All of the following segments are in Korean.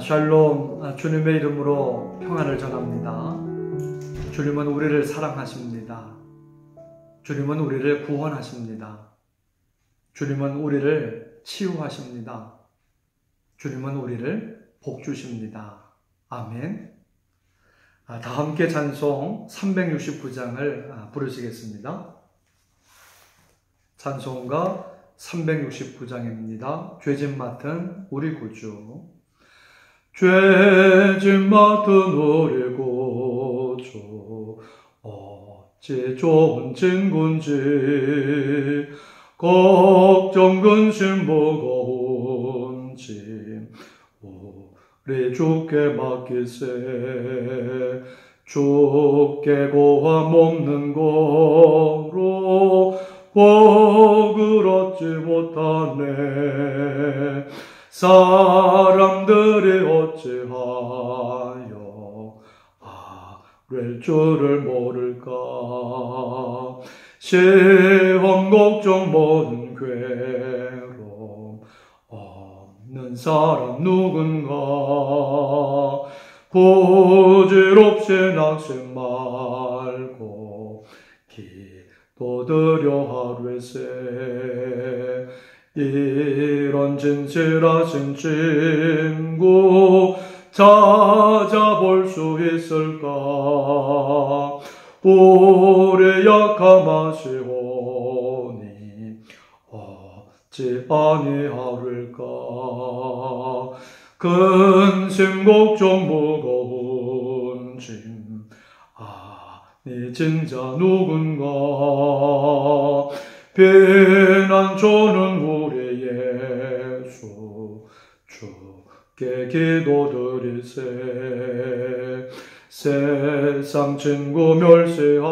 샬롬, 주님의 이름으로 평안을 전합니다. 주님은 우리를 사랑하십니다. 주님은 우리를 구원하십니다. 주님은 우리를 치유하십니다. 주님은 우리를 복주십니다. 아멘. 다 함께 찬송 369장을 부르시겠습니다. 찬송가 369장입니다. 죄짐 맡은 우리 구주. 죄짐 맡은 우리 구주, 어찌 좋은 친구인지, 걱정 근심 무거운 짐 우리 주께 맡기세. 주께 고함 없는 거로 복을 얻지 못하네. 사람들이 어찌하여 아랠 줄을 모를까. 시험 걱정 모든 괴로움 없는 사람 누군가. 부질없이 낙심 말고 기도드려 하루에세. 이런 진실하신 친구 찾아볼 수 있을까. 우리 약함하시오니 어찌 아니하릴까. 근심 걱정 무거운 짐 아니 진짜 누군가. 피난처는 우리 예수 주께 기도드리세. 세상 친구 멸시하고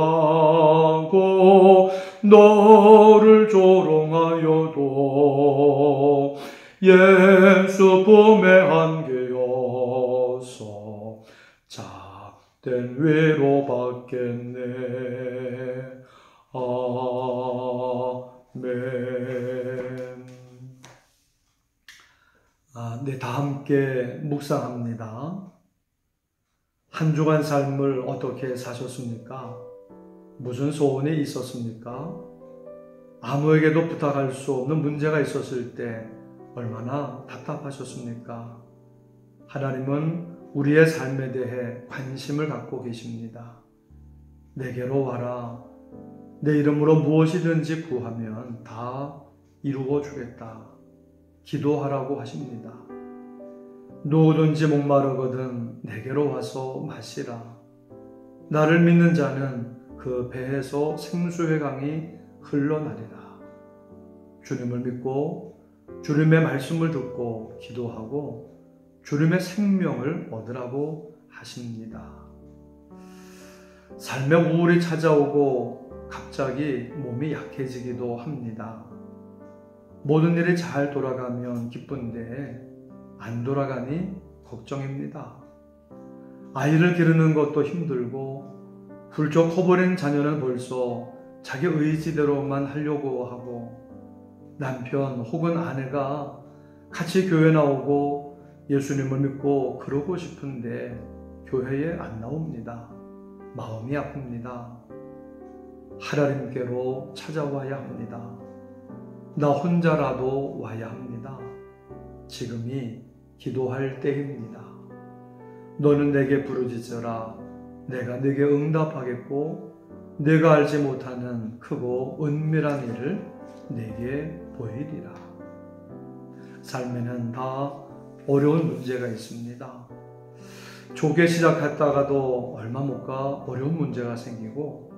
너를 조롱하여도 예수 품에 안기어서 작된 위로 받겠네. 아멘. 네, 다 함께 묵상합니다. 한 주간 삶을 어떻게 사셨습니까? 무슨 소원이 있었습니까? 아무에게도 부탁할 수 없는 문제가 있었을 때 얼마나 답답하셨습니까? 하나님은 우리의 삶에 대해 관심을 갖고 계십니다. 내게로 와라. 내 이름으로 무엇이든지 구하면 다 이루어 주겠다. 기도하라고 하십니다. 누구든지 목마르거든 내게로 와서 마시라. 나를 믿는 자는 그 배에서 생수의 강이 흘러나리라. 주님을 믿고 주님의 말씀을 듣고 기도하고 주님의 생명을 얻으라고 하십니다. 삶의 우울이 찾아오고 갑자기 몸이 약해지기도 합니다. 모든 일이 잘 돌아가면 기쁜데 안 돌아가니 걱정입니다. 아이를 기르는 것도 힘들고 훌쩍 커버린 자녀는 벌써 자기 의지대로만 하려고 하고, 남편 혹은 아내가 같이 교회 나오고 예수님을 믿고 그러고 싶은데 교회에 안 나옵니다. 마음이 아픕니다. 하나님께로 찾아와야 합니다. 나 혼자라도 와야 합니다. 지금이 기도할 때입니다. 너는 내게 부르짖으라. 내가 네게 응답하겠고 내가 알지 못하는 크고 은밀한 일을 내게 보이리라. 삶에는 다 어려운 문제가 있습니다. 좋게 시작했다가도 얼마 못 가 어려운 문제가 생기고,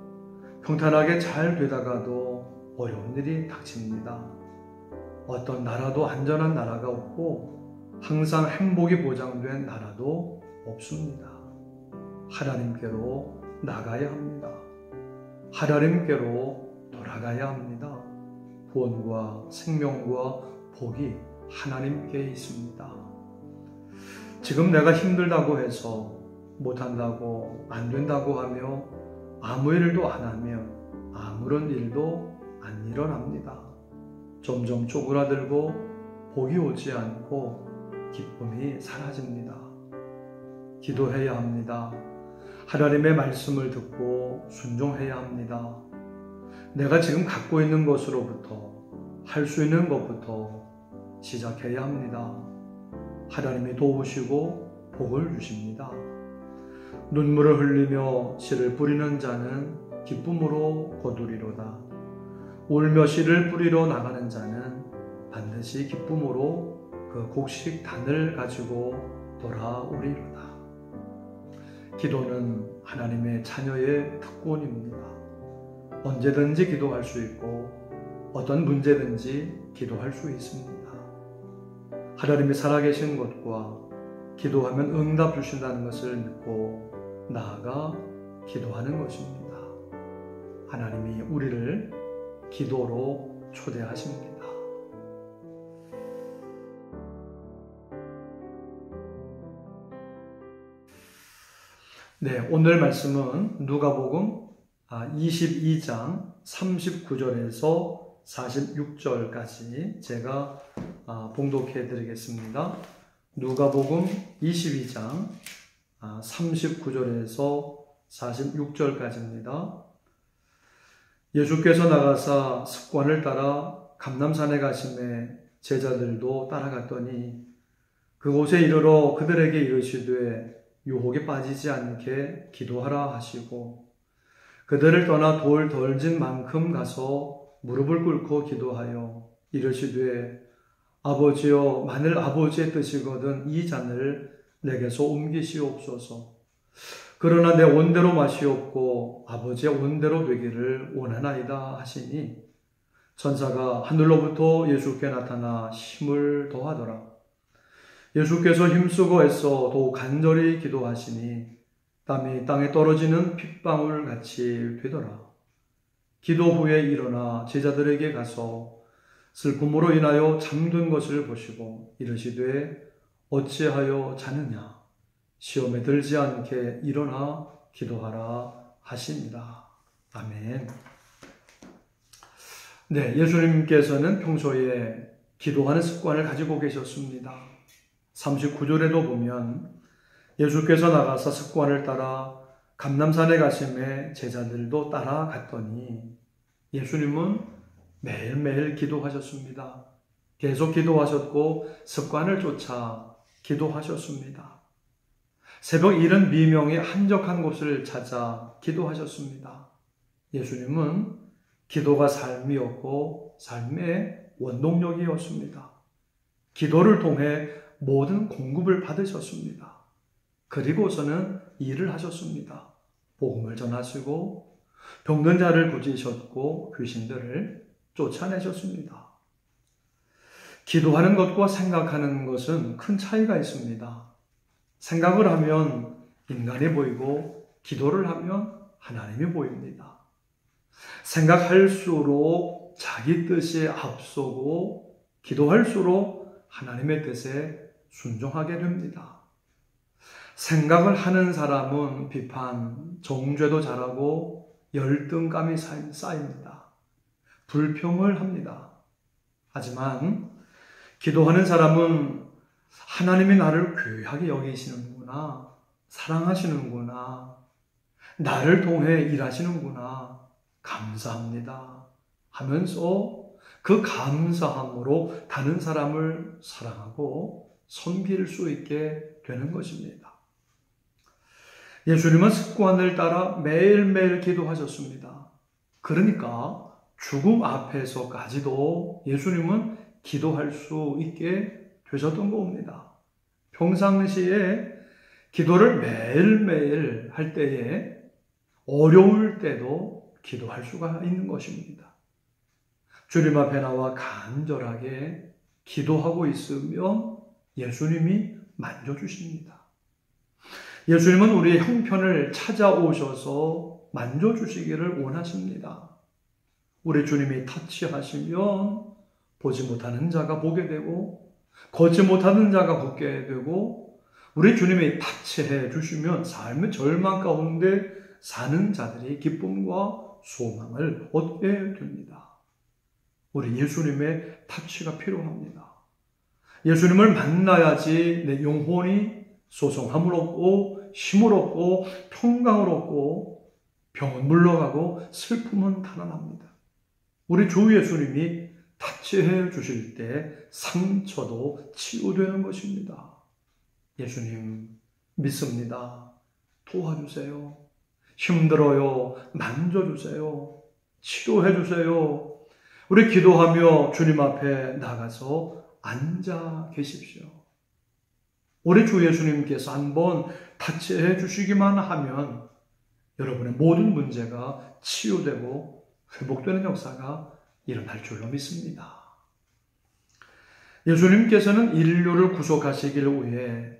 평탄하게 잘 되다가도 어려운 일이 닥칩니다. 어떤 나라도 안전한 나라가 없고 항상 행복이 보장된 나라도 없습니다. 하나님께로 나가야 합니다. 하나님께로 돌아가야 합니다. 구원과 생명과 복이 하나님께 있습니다. 지금 내가 힘들다고 해서 못한다고 안 된다고 하며 아무 일도 안 하면 아무런 일도 안 일어납니다. 점점 쪼그라들고 복이 오지 않고 기쁨이 사라집니다. 기도해야 합니다. 하나님의 말씀을 듣고 순종해야 합니다. 내가 지금 갖고 있는 것으로부터, 할 수 있는 것부터 시작해야 합니다. 하나님이 도우시고 복을 주십니다. 눈물을 흘리며 씨를 뿌리는 자는 기쁨으로 거두리로다. 울며 씨를 뿌리러 나가는 자는 반드시 기쁨으로 그 곡식단을 가지고 돌아오리로다. 기도는 하나님의 자녀의 특권입니다. 언제든지 기도할 수 있고 어떤 문제든지 기도할 수 있습니다. 하나님이 살아계신 것과 기도하면 응답 주신다는 것을 믿고 나아가 기도하는 것입니다. 하나님이 우리를 기도로 초대하십니다. 네, 오늘 말씀은 누가복음 22장 39절에서 46절까지 제가 봉독해 드리겠습니다. 누가복음 22장 39절에서 46절까지입니다. 예수께서 나가사 습관을 따라 감람산에 가심에 제자들도 따라갔더니 그곳에 이르러 그들에게 이르시되 유혹에 빠지지 않게 기도하라 하시고 그들을 떠나 돌 덜진 만큼 가서 무릎을 꿇고 기도하여 이르시되 아버지여 만일 아버지의 뜻이거든 이 잔을 내게서 옮기시옵소서. 그러나 내 원대로 마시옵고 아버지의 원대로 되기를 원하나이다 하시니 천사가 하늘로부터 예수께 나타나 힘을 더하더라. 예수께서 힘쓰고 애써 더욱 간절히 기도하시니 땀이 땅에 떨어지는 핏방울 같이 되더라. 기도 후에 일어나 제자들에게 가서 슬픔으로 인하여 잠든 것을 보시고 이르시되 어찌하여 자느냐 시험에 들지 않게 일어나 기도하라 하십니다. 아멘. 네, 예수님께서는 평소에 기도하는 습관을 가지고 계셨습니다. 39절에도 보면 예수께서 나가서 습관을 따라 감람산에 가심에 제자들도 따라갔더니 예수님은 매일매일 기도하셨습니다. 계속 기도하셨고 습관을 쫓아 기도하셨습니다. 새벽 이른 미명의 한적한 곳을 찾아 기도하셨습니다. 예수님은 기도가 삶이었고 삶의 원동력이었습니다. 기도를 통해 모든 공급을 받으셨습니다. 그리고서는 일을 하셨습니다. 복음을 전하시고 병든 자를 고치셨고 귀신들을 쫓아내셨습니다. 기도하는 것과 생각하는 것은 큰 차이가 있습니다. 생각을 하면 인간이 보이고 기도를 하면 하나님이 보입니다. 생각할수록 자기 뜻에 앞서고 기도할수록 하나님의 뜻에 순종하게 됩니다. 생각을 하는 사람은 비판, 정죄도 잘하고 열등감이 쌓입니다. 불평을 합니다. 하지만 기도하는 사람은 하나님이 나를 귀하게 여기시는구나, 사랑하시는구나, 나를 통해 일하시는구나, 감사합니다 하면서 그 감사함으로 다른 사람을 사랑하고 섬길 수 있게 되는 것입니다. 예수님은 습관을 따라 매일매일 기도하셨습니다. 그러니까 죽음 앞에서까지도 예수님은 기도할 수 있게 되셨던 겁니다. 평상시에 기도를 매일매일 할 때에 어려울 때도 기도할 수가 있는 것입니다. 주님 앞에 나와 간절하게 기도하고 있으면 예수님이 만져주십니다. 예수님은 우리의 형편을 찾아오셔서 만져주시기를 원하십니다. 우리 주님이 터치하시면 보지 못하는 자가 보게 되고 걷지 못하는 자가 걷게 되고 우리 주님이 터치해 주시면 삶의 절망 가운데 사는 자들이 기쁨과 소망을 얻게 됩니다. 우리 예수님의 터치가 필요합니다. 예수님을 만나야지 내 영혼이 소성함을 얻고 힘을 얻고 평강을 얻고 병은 물러가고 슬픔은 달아납니다. 우리 주 예수님이 타치해 주실 때 상처도 치유되는 것입니다. 예수님 믿습니다. 도와주세요. 힘들어요. 만져주세요. 치료해주세요. 우리 기도하며 주님 앞에 나가서 앉아 계십시오. 우리 주 예수님께서 한번 타치해 주시기만 하면 여러분의 모든 문제가 치유되고 회복되는 역사가 일어날 줄로 믿습니다. 예수님께서는 인류를 구속하시기를 위해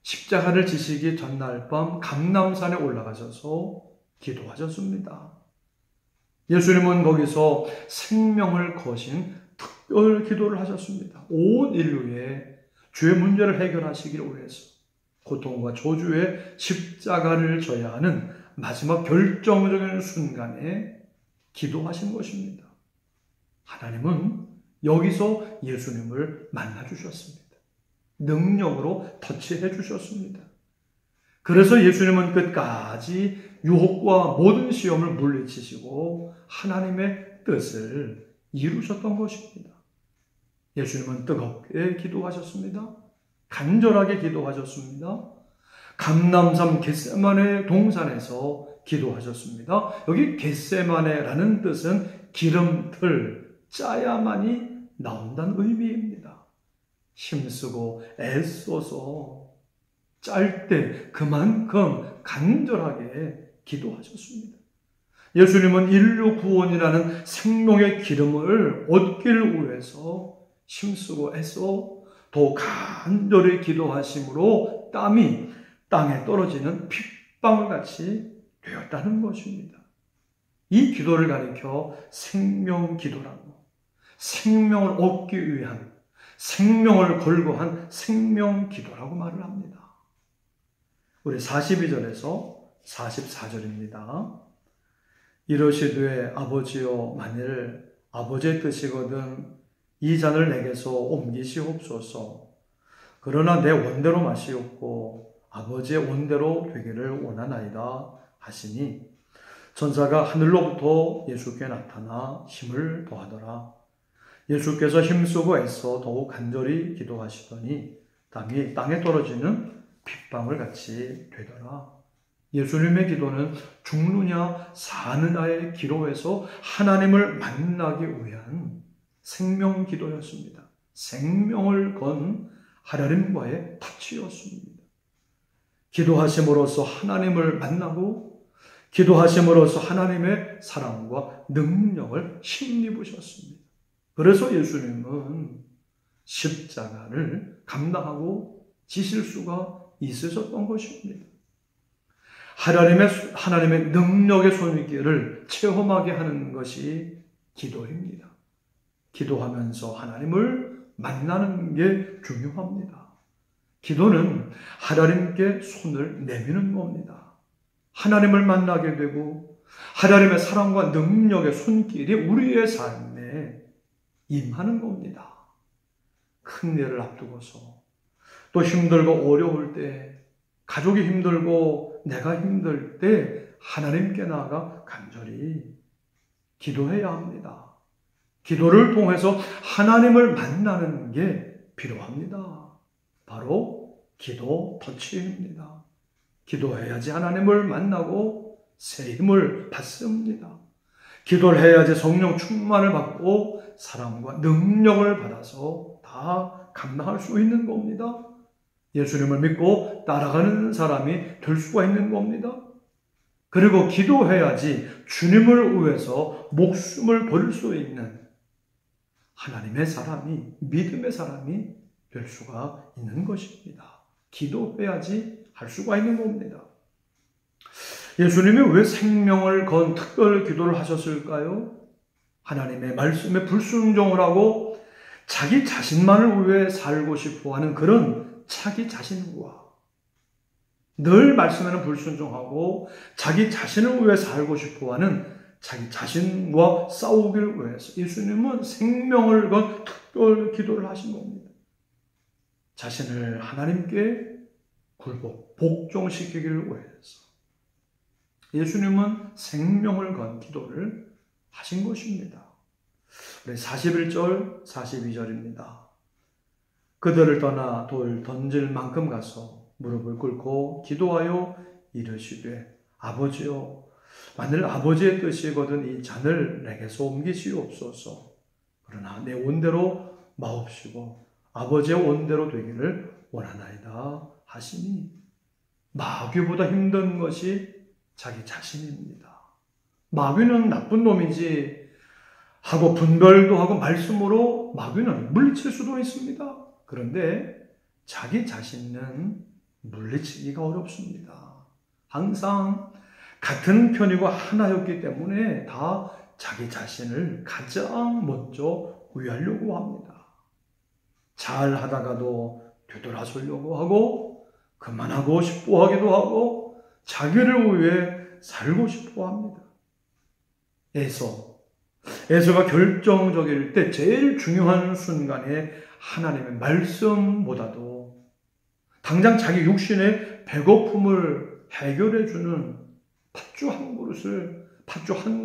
십자가를 지시기 전날 밤 감람산에 올라가셔서 기도하셨습니다. 예수님은 거기서 생명을 거신 특별 기도를 하셨습니다. 온 인류의 죄의 문제를 해결하시기를 위해서 고통과 저주의 십자가를 져야 하는 마지막 결정적인 순간에 기도하신 것입니다. 하나님은 여기서 예수님을 만나주셨습니다. 능력으로 터치해 주셨습니다. 그래서 예수님은 끝까지 유혹과 모든 시험을 물리치시고 하나님의 뜻을 이루셨던 것입니다. 예수님은 뜨겁게 기도하셨습니다. 간절하게 기도하셨습니다. 감람산 겟세마네 동산에서 기도하셨습니다. 여기 겟세마네라는 뜻은 기름틀, 짜야만이 나온다는 의미입니다. 힘쓰고 애써서 짤 때 그만큼 간절하게 기도하셨습니다. 예수님은 인류 구원이라는 생명의 기름을 얻기를 위해서 힘쓰고 애써 더 간절히 기도하심으로 땀이 땅에 떨어지는 핏방울 같이 되었다는 것입니다. 이 기도를 가리켜 생명 기도라고, 생명을 얻기 위한, 생명을 걸고 한 생명 기도라고 말을 합니다. 우리 42절에서 44절입니다. 이러시되 아버지여 만일 아버지의 뜻이거든 이 잔을 내게서 옮기시옵소서. 그러나 내 원대로 마시옵고 아버지의 원대로 되기를 원하나이다 하시니 천사가 하늘로부터 예수께 나타나 힘을 더하더라. 예수께서 힘쓰고 애써 더욱 간절히 기도하시더니 땀이 땅에 떨어지는 핏방울 같이 되더라. 예수님의 기도는 죽느냐 사느냐의 기로에서 하나님을 만나기 위한 생명 기도였습니다. 생명을 건 하나님과의 터치였습니다. 기도하심으로써 하나님을 만나고 기도하심으로써 하나님의 사랑과 능력을 힘입으셨습니다. 그래서 예수님은 십자가를 감당하고 지실 수가 있으셨던 것입니다. 하나님의 능력의 손길을 체험하게 하는 것이 기도입니다. 기도하면서 하나님을 만나는 게 중요합니다. 기도는 하나님께 손을 내미는 겁니다. 하나님을 만나게 되고 하나님의 사랑과 능력의 손길이 우리의 삶에 임하는 겁니다. 큰 일을 앞두고서 또 힘들고 어려울 때, 가족이 힘들고 내가 힘들 때 하나님께 나아가 간절히 기도해야 합니다. 기도를 통해서 하나님을 만나는 게 필요합니다. 바로 기도 터치입니다. 기도해야지 하나님을 만나고 새 힘을 받습니다. 기도를 해야지 성령 충만을 받고 사랑과 능력을 받아서 다 감당할 수 있는 겁니다. 예수님을 믿고 따라가는 사람이 될 수가 있는 겁니다. 그리고 기도해야지 주님을 위해서 목숨을 버릴 수 있는 하나님의 사람이, 믿음의 사람이 될 수가 있는 것입니다. 기도해야지 할 수가 있는 겁니다. 예수님이 왜 생명을 건 특별 기도를 하셨을까요? 하나님의 말씀에 불순종을 하고 자기 자신만을 위해 살고 싶어 하는 그런 자기 자신과 늘 말씀에는 불순종하고 자기 자신을 위해 살고 싶어 하는 자기 자신과 싸우기를 위해서 예수님은 생명을 건 특별 기도를 하신 겁니다. 자신을 하나님께 복종시키기를 위해서 예수님은 생명을 건 기도를 하신 것입니다. 우리 41절, 42절입니다. 그들을 떠나 돌 던질 만큼 가서 무릎을 꿇고 기도하여 이르시되 아버지여, 만일 아버지의 뜻이거든 이 잔을 내게서 옮기시옵소서. 그러나 내 원대로 마옵시고 아버지의 원대로 되기를 원하나이다 하시니, 마귀보다 힘든 것이 자기 자신입니다. 마귀는 나쁜 놈이지 하고 분별도 하고 말씀으로 마귀는 물리칠 수도 있습니다. 그런데 자기 자신은 물리치기가 어렵습니다. 항상 같은 편이고 하나였기 때문에 다 자기 자신을 가장 먼저 위하려고 합니다. 잘 하다가도 되돌아서려고 하고 그만하고 싶어 하기도 하고 자기를 위해 살고 싶어 합니다. 에서가 결정적일 때 제일 중요한 순간에 하나님의 말씀보다도 당장 자기 육신의 배고픔을 해결해 주는 팥죽 한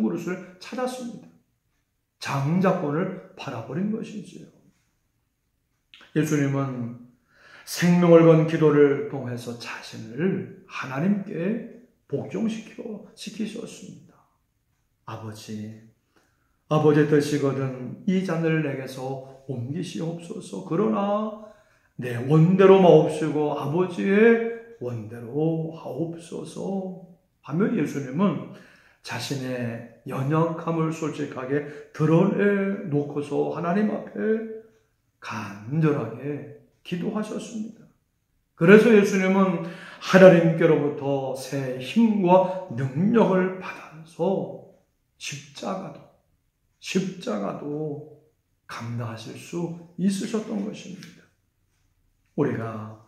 그릇을 찾았습니다. 장자권을 팔아버린 것이지요. 예수님은 생명을 건 기도를 통해서 자신을 하나님께 복종시키셨습니다. 아버지의 뜻이거든 이 잔을 내게서 옮기시옵소서. 그러나 내 원대로 마옵시고 아버지의 원대로 하옵소서 하며 예수님은 자신의 연약함을 솔직하게 드러내놓고서 하나님 앞에 간절하게 기도하셨습니다. 그래서 예수님은 하나님께로부터 새 힘과 능력을 받아서 십자가도 감당하실 수 있으셨던 것입니다. 우리가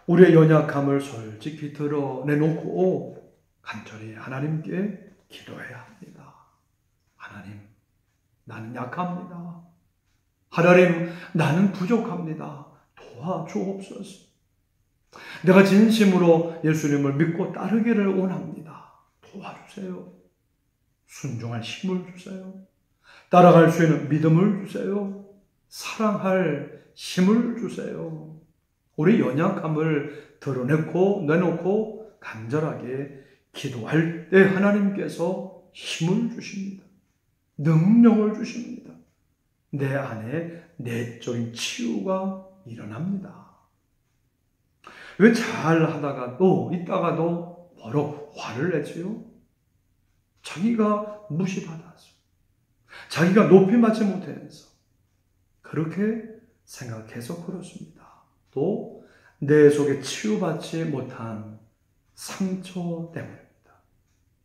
우리의 연약함을 솔직히 드러내놓고 간절히 하나님께 기도해야 합니다. 하나님, 나는 약합니다. 하나님, 나는 부족합니다. 도와주옵소서. 내가 진심으로 예수님을 믿고 따르기를 원합니다. 도와주세요. 순종할 힘을 주세요. 따라갈 수 있는 믿음을 주세요. 사랑할 힘을 주세요. 우리 연약함을 내놓고 간절하게 기도할 때 하나님께서 힘을 주십니다. 능력을 주십니다. 내 안에 내적인 치유가 일어납니다. 왜 잘하다가도 있다가도 바로 화를 내지요? 자기가 무시받아서, 자기가 높이 받지 못해서 그렇게 생각해서 그렇습니다. 또 내 속에 치유받지 못한 상처 때문입니다.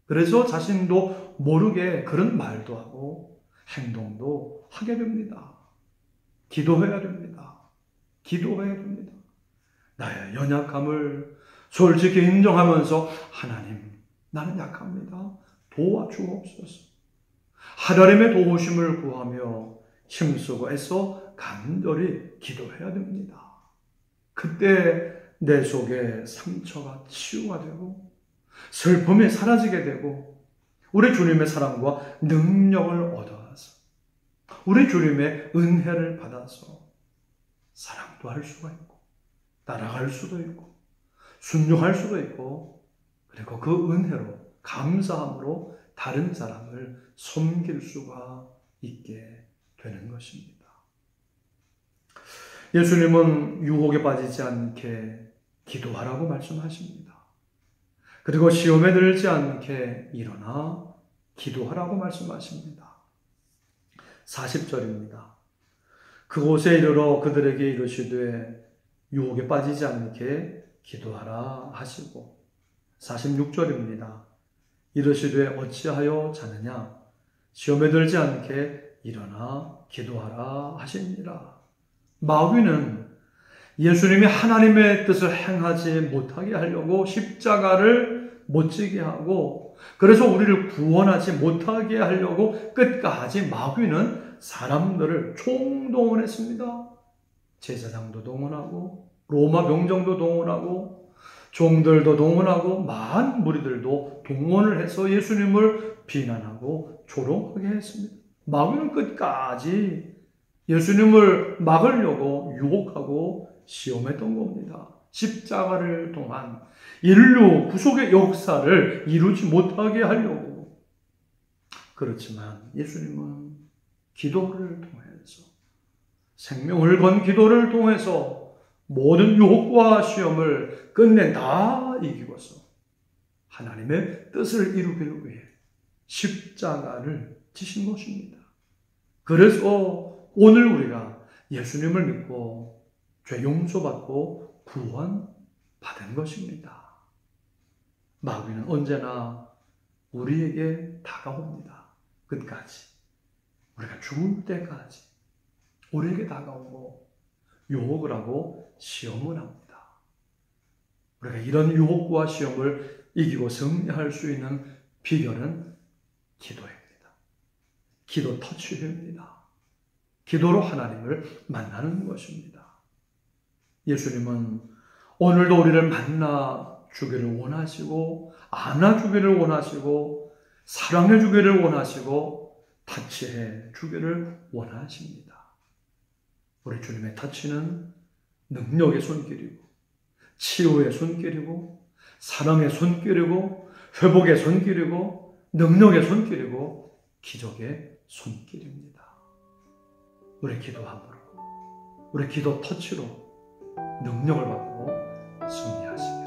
그래서 자신도 모르게 그런 말도 하고 행동도 하게 됩니다. 기도해야 됩니다. 나의 연약함을 솔직히 인정하면서 하나님, 나는 약합니다. 도와주옵소서. 하나님의 도우심을 구하며 힘쓰고 애써 간절히 기도해야 됩니다. 그때 내 속에 상처가 치유가 되고 슬픔이 사라지게 되고 우리 주님의 사랑과 능력을 얻어서 우리 주님의 은혜를 받아서 사랑도 할 수가 있고 따라갈 수도 있고 순종할 수도 있고 그리고 그 은혜로 감사함으로 다른 사람을 섬길 수가 있게 되는 것입니다. 예수님은 유혹에 빠지지 않게 기도하라고 말씀하십니다. 그리고 시험에 들지 않게 일어나 기도하라고 말씀하십니다. 40절입니다. 그곳에 이르러 그들에게 이르시되 유혹에 빠지지 않게 기도하라 하시고 46절입니다. 이르시되 어찌하여 자느냐 시험에 들지 않게 일어나 기도하라 하시니라. 마귀는 예수님이 하나님의 뜻을 행하지 못하게 하려고 십자가를 못 지게 하고 그래서 우리를 구원하지 못하게 하려고 끝까지 마귀는 사람들을 총동원했습니다. 제사장도 동원하고 로마 병정도 동원하고 종들도 동원하고 많은 무리들도 동원을 해서 예수님을 비난하고 조롱하게 했습니다. 마귀는 끝까지 예수님을 막으려고 유혹하고 시험했던 겁니다. 십자가를 통한 인류 구속의 역사를 이루지 못하게 하려고. 그렇지만 예수님은 기도를 통해서, 생명을 건 기도를 통해서 모든 유혹과 시험을 끝내 다 이기고서 하나님의 뜻을 이루기를 위해 십자가를 지신 것입니다. 그래서 오늘 우리가 예수님을 믿고 죄 용서받고 구원받은 것입니다. 마귀는 언제나 우리에게 다가옵니다. 끝까지. 우리가 죽을 때까지 우리에게 다가오고 유혹을 하고 시험을 합니다. 우리가 이런 유혹과 시험을 이기고 승리할 수 있는 비결은 기도입니다. 기도 터치입니다. 기도로 하나님을 만나는 것입니다. 예수님은 오늘도 우리를 만나 주기를 원하시고, 안아주기를 원하시고, 사랑해 주기를 원하시고, 터치해 주기를 원하십니다. 우리 주님의 터치는 능력의 손길이고, 치유의 손길이고, 사랑의 손길이고, 회복의 손길이고, 능력의 손길이고, 기적의 손길입니다. 우리 기도함으로, 우리 기도 터치로 능력을 받고 승리하십니다.